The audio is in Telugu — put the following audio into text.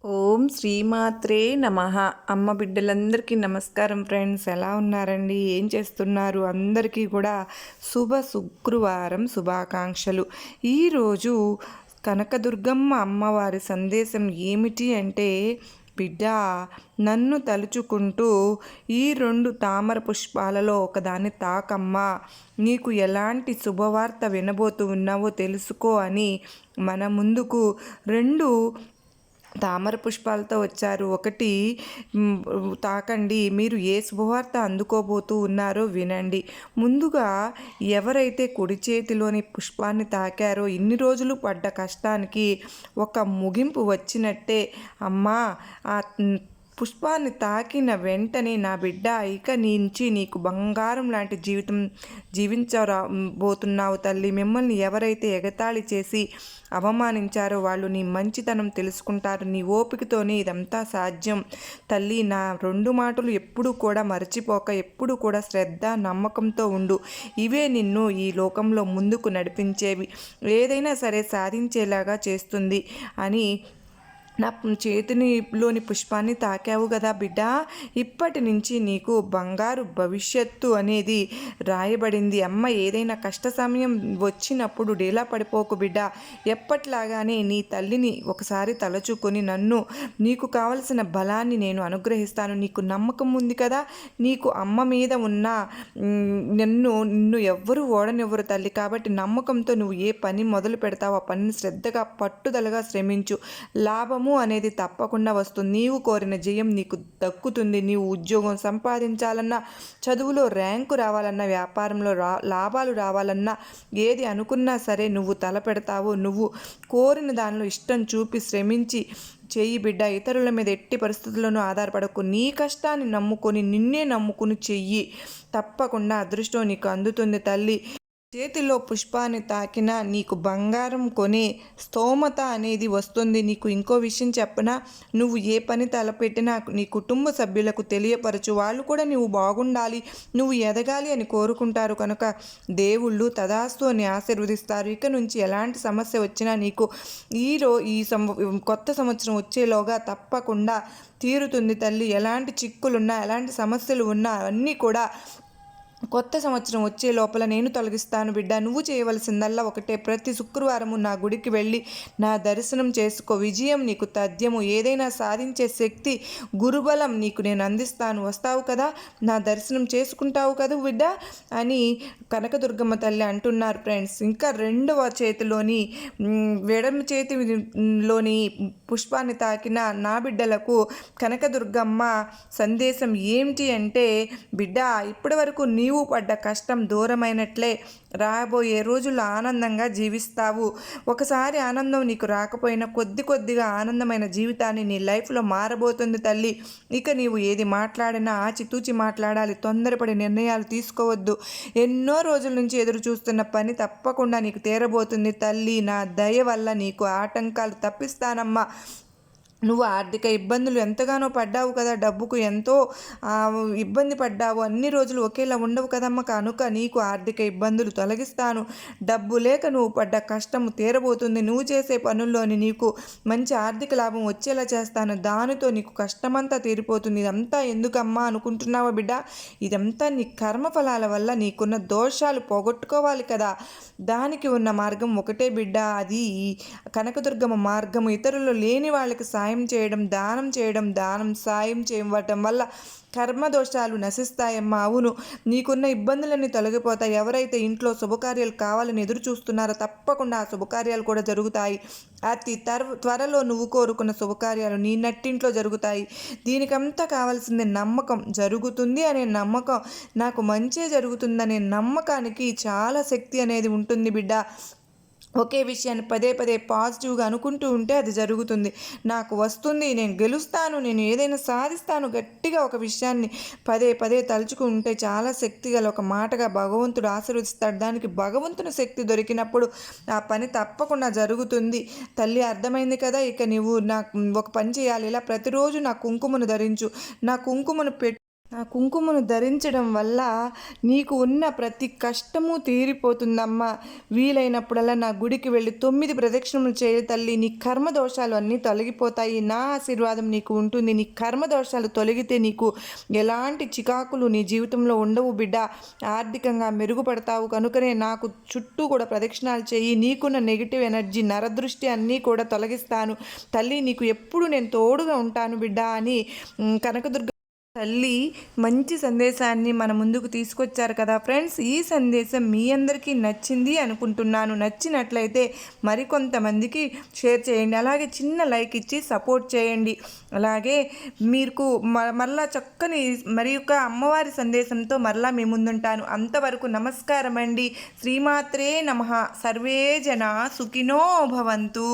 ఓం శ్రీమాత్రే నమః. అమ్మ బిడ్డలందరికీ నమస్కారం ఫ్రెండ్స్. ఎలా ఉన్నారండి? ఏం చేస్తున్నారు? అందరికీ కూడా శుభ శుక్రవారం శుభాకాంక్షలు. ఈరోజు కనకదుర్గమ్మ అమ్మవారి సందేశం ఏమిటి అంటే, బిడ్డ, నన్ను తలుచుకుంటూ ఈ 2 తామర పుష్పాలలో ఒకదాన్ని తాకమ్మా, నీకు ఎలాంటి శుభవార్త వినబోతూ ఉన్నావో తెలుసుకో అని మన ముందుకు 2 తామర పుష్పాలతో వచ్చారు. ఒకటి తాకండి, మీరు ఏ శుభవార్త అందుకోబోతూ ఉన్నారో వినండి. ముందుగా ఎవరైతే కుడి చేతిలోని పుష్పాన్ని తాకారో ఇన్ని రోజులు పడ్డ కష్టానికి ఒక ముగింపు వచ్చినట్టే. అమ్మా, ఆ పుష్పాన్ని తాకిన వెంటనే నా బిడ్డ, ఇక నుంచి నీకు బంగారం లాంటి జీవితం జీవించబోతున్నావు తల్లి. మిమ్మల్ని ఎవరైతే ఎగతాళి చేసి అవమానించారో వాళ్ళు నీ మంచితనం తెలుసుకుంటారు. నీ ఓపికతోనే ఇదంతా సాధ్యం తల్లి. నా 2 మాటలు ఎప్పుడు కూడా మర్చిపోక, ఎప్పుడు కూడా శ్రద్ధ నమ్మకంతో ఉండు. ఇవే నిన్ను ఈ లోకంలో ముందుకు నడిపించేవి, ఏదైనా సరే సాధించేలాగా చేస్తుంది అని నా చేతిలోని పుష్పాన్ని తాకావు కదా బిడ్డ, ఇప్పటి నుంచి నీకు బంగారు భవిష్యత్తు అనేది రాయబడింది. అమ్మ, ఏదైనా కష్ట సమయం వచ్చినప్పుడు డీలా పడిపోకు బిడ్డ. ఎప్పట్లాగానే నీ తల్లిని ఒకసారి తలచుకొని నీకు కావలసిన బలాన్ని నేను అనుగ్రహిస్తాను. నీకు నమ్మకం ఉంది కదా, నీకు అమ్మ మీద ఉన్న నిన్ను ఎవ్వరూ ఓడనివ్వరు తల్లి. కాబట్టి నమ్మకంతో నువ్వు ఏ పని మొదలు పెడతావో ఆ పనిని శ్రద్ధగా పట్టుదలగా శ్రమించు. లాభము అనేది తప్పకుండా వస్తుంది. నీవు కోరిన జయం నీకు దక్కుతుంది. నీవు ఉద్యోగం సంపాదించాలన్నా, చదువులో ర్యాంకు రావాలన్నా, వ్యాపారంలో లాభాలు రావాలన్నా, ఏది అనుకున్నా సరే నువ్వు తలపెడతావు. నువ్వు కోరిన దానిలో ఇష్టం చూపి శ్రమించి చెయ్యి బిడ్డ. ఇతరుల మీద ఎట్టి పరిస్థితుల్లోనూ ఆధారపడకు. నీ కష్టాన్ని నమ్ముకొని, నిన్నే నమ్ముకుని చెయ్యి. తప్పకుండా అదృష్టం నీకు అందుతుంది తల్లి. చేతిలో పుష్పాన్ని తాకినా నీకు బంగారం కొనే స్తోమత అనేది వస్తుంది. నీకు ఇంకో విషయం చెప్పనా, నువ్వు ఏ పని తలపెట్టినా నీ కుటుంబ సభ్యులకు తెలియపరచు. వాళ్ళు కూడా నువ్వు బాగుండాలి, నువ్వు ఎదగాలి అని కోరుకుంటారు. కనుక దేవుళ్ళు తదాస్తు అని ఆశీర్వదిస్తారు. ఇక నుంచి ఎలాంటి సమస్య వచ్చినా నీకు ఈ కొత్త సంవత్సరం వచ్చేలోగా తప్పకుండా తీరుతుంది తల్లి. ఎలాంటి చిక్కులున్నా, ఎలాంటి సమస్యలు ఉన్నా అన్నీ కూడా కొత్త సంవత్సరం వచ్చే లోపల నేను తొలగిస్తాను బిడ్డ. నువ్వు చేయవలసిందల్లా ఒకటే, ప్రతి శుక్రవారము నా గుడికి వెళ్ళి నా దర్శనం చేసుకో. విజయం నీకు తథ్యము. ఏదైనా సాధించే శక్తి, గురుబలం నీకు నేను అందిస్తాను. వస్తావు కదా, నా దర్శనం చేసుకుంటావు కదా బిడ్డ అని కనకదుర్గమ్మ తల్లి అంటున్నారు ఫ్రెండ్స్. ఇంకా 2వ చేతిలోని ఎడమ చేతిలోని పుష్పాన్ని తాకిన నా బిడ్డలకు కనకదుర్గమ్మ సందేశం ఏమిటి అంటే, బిడ్డ, ఇప్పటి వరకు నీవు పడ్డ కష్టం దూరమైనట్లే. రాబోయే రోజుల్లో ఆనందంగా జీవిస్తావు. ఒకసారి ఆనందం నీకు రాకపోయినా కొద్దిగా ఆనందమైన జీవితాన్ని నీ లైఫ్లో మారబోతుంది తల్లి. ఇక నీవు ఏది మాట్లాడినా ఆచితూచి మాట్లాడాలి. తొందరపడి నిర్ణయాలు తీసుకోవద్దు. ఎన్నో రోజుల నుంచి ఎదురు చూస్తున్న పని తప్పకుండా నీకు తీరబోతుంది తల్లి. నా దయ వల్ల నీకు ఆటంకాలు తప్పిస్తానమ్మా. నువ్వు ఆర్థిక ఇబ్బందులు ఎంతగానో పడ్డావు కదా, డబ్బుకు ఎంతో ఇబ్బంది పడ్డావు. అన్ని రోజులు ఒకేలా ఉండవు కదమ్మ. కనుక నీకు ఆర్థిక ఇబ్బందులు తొలగిస్తాను. డబ్బు లేక నువ్వు పడ్డ కష్టము తీరబోతుంది. నువ్వు చేసే పనుల్లోని నీకు మంచి ఆర్థిక లాభం వచ్చేలా చేస్తాను. దానితో నీకు కష్టమంతా తీరిపోతుంది. ఇదంతా ఎందుకమ్మా అనుకుంటున్నావా బిడ్డ? ఇదంతా నీ కర్మఫలాల వల్ల నీకున్న దోషాలు పోగొట్టుకోవాలి కదా. దానికి ఉన్న మార్గం ఒకటే బిడ్డ, అది కనకదుర్గమ్మ మార్గము. ఇతరులు లేని వాళ్ళకి సాయం చేయడం, దానం సాయం చేయడం వల్ల కర్మదోషాలు నశిస్తాయమ్మా. అవును, నీకున్న ఇబ్బందులన్నీ తొలగిపోతాయి. ఎవరైతే ఇంట్లో శుభకార్యాలు కావాలని ఎదురు చూస్తున్నారో తప్పకుండా ఆ శుభకార్యాలు కూడా జరుగుతాయి. అతి త్వరలో నువ్వు కోరుకున్న శుభకార్యాలు నీ నట్టింట్లో జరుగుతాయి. దీనికంతా కావాల్సింది నమ్మకం. జరుగుతుంది అనే నమ్మకం, నాకు మంచే జరుగుతుందనే నమ్మకానికి చాలా శక్తి అనేది ఉంటుంది బిడ్డ. ఒకే విషయాన్ని పదే పాజిటివ్గా అనుకుంటూ ఉంటే అది జరుగుతుంది. నాకు వస్తుంది, నేను గెలుస్తాను, నేను ఏదైనా సాధిస్తాను, గట్టిగా ఒక విషయాన్ని పదే తలుచుకుంటే చాలా శక్తి గల ఒక మాటగా భగవంతుడు ఆశీర్వదిస్తాడు. దానికి భగవంతుని శక్తి దొరికినప్పుడు ఆ పని తప్పకుండా జరుగుతుంది తల్లి. అర్థమైంది కదా. ఇక నువ్వు నాకు ఒక పని చేయాలి. ఇలా ప్రతిరోజు నా కుంకుమను ధరించు. నా కుంకుమను ఆ కుంకుమను ధరించడం వల్ల నీకు ఉన్న ప్రతి కష్టము తీరిపోతుందమ్మా. వీలైనప్పుడల్లా నా గుడికి వెళ్ళి 9 ప్రదక్షిణములు చేయి తల్లి. నీ కర్మ దోషాలు అన్నీ తొలగిపోతాయి. నా ఆశీర్వాదం నీకు ఉంటుంది. నీ కర్మ దోషాలు తొలగితే నీకు ఎలాంటి చికాకులు నీ జీవితంలో ఉండవు బిడ్డ. ఆర్థికంగా మెరుగుపడతావు. కనుకనే నాకు చుట్టూ కూడా ప్రదక్షిణాలు చేయి. నీకున్న నెగిటివ్ ఎనర్జీ, నరదృష్టి అన్నీ కూడా తొలగిస్తాను తల్లి. నీకు ఎప్పుడు నేను తోడుగా ఉంటాను బిడ్డ అని కనకదుర్గ తల్లి మంచి సందేశాన్ని మన ముందుకు తీసుకొచ్చారు కదా ఫ్రెండ్స్. ఈ సందేశం మీ అందరికీ నచ్చింది అనుకుంటున్నాను. నచ్చినట్లయితే మరికొంతమందికి షేర్ చేయండి. అలాగే చిన్న లైక్ ఇచ్చి సపోర్ట్ చేయండి. అలాగే మీకు మరలా చక్కని మరి యొక్క అమ్మవారి సందేశంతో మరలా మీ ముందుంటాను. అంతవరకు నమస్కారం అండి. శ్రీమాత్రే నమః. సర్వే జన సుఖినో భవంతు.